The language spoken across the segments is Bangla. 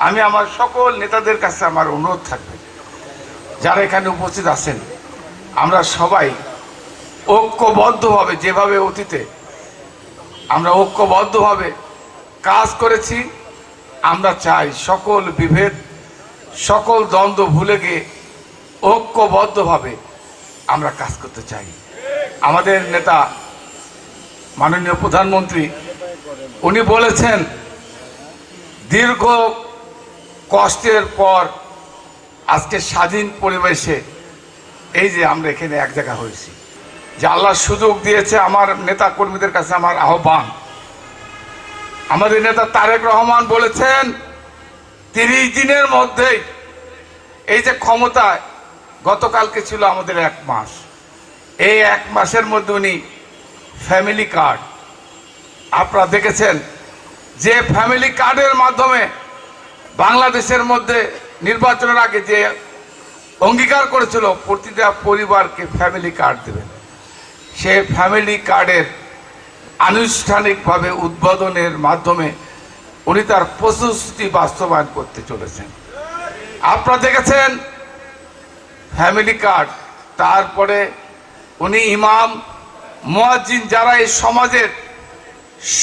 আমি আমার সকল নেতাদের কাছে আমার অনুরোধ থাকবে, যারা এখানে উপস্থিত আছেন, আমরা সবাই ঐক্যবদ্ধভাবে, যেভাবে অতীতে আমরা ঐক্যবদ্ধভাবে কাজ করেছি, আমরা চাই সকল বিভেদ, সকল দ্বন্দ্ব ভুলে গিয়ে ঐক্যবদ্ধভাবে আমরা কাজ করতে চাই। আমাদের নেতা মাননীয় প্রধানমন্ত্রী উনি বলেছেন, দীর্ঘ কষ্টের পর আজকে স্বাধীন পরিবেশে এই যে আমরা এখানে এক জায়গা হয়েছি, যে আল্লাহ সুযোগ দিয়েছে। আমার নেতা কর্মীদের কাছে আমার আহ্বান, আমাদের নেতা তারেক রহমান বলেছেন 30 দিনের মধ্যেই, এই যে ক্ষমতায় গতকালকে ছিল আমাদের 1 মাস, এই 1 মাসের মধ্যে উনি ফ্যামিলি কার্ড, আপনারা দেখেছেন যে ফ্যামিলি কার্ডের মাধ্যমে বাংলাদেশের মধ্যে নির্বাচনের আগে যে অঙ্গীকার করেছিল প্রতিটা পরিবারকে ফ্যামিলি কার্ড দেবেন, সে ফ্যামিলি কার্ডের আনুষ্ঠানিকভাবে উদ্বোধনের মাধ্যমে উনি তার প্রতিশ্রুতি বাস্তবায়ন করতে চলেছেন। আপনারা দেখেছেন ফ্যামিলি কার্ড, তারপরে উনি ইমাম মুয়াজ্জিন, যারা এই সমাজের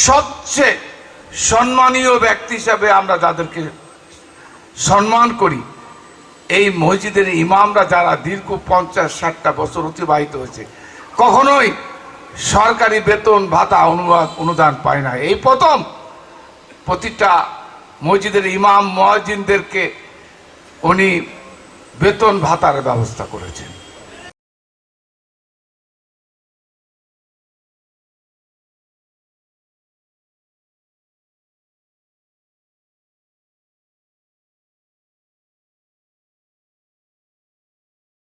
সবচেয়ে সম্মানীয় ব্যক্তি হিসাবে আমরা যাদেরকে সম্মান করি, এই মসজিদের ইমামরা যারা দীর্ঘ 50-60টা বছর অতিবাহিত হয়েছে, কখনোই সরকারি বেতন ভাতা অনুদান পায় না। এই প্রথম প্রতিটা মসজিদের ইমাম মুয়াজ্জিনদেরকে উনি বেতন ভাতার ব্যবস্থা করেছেন।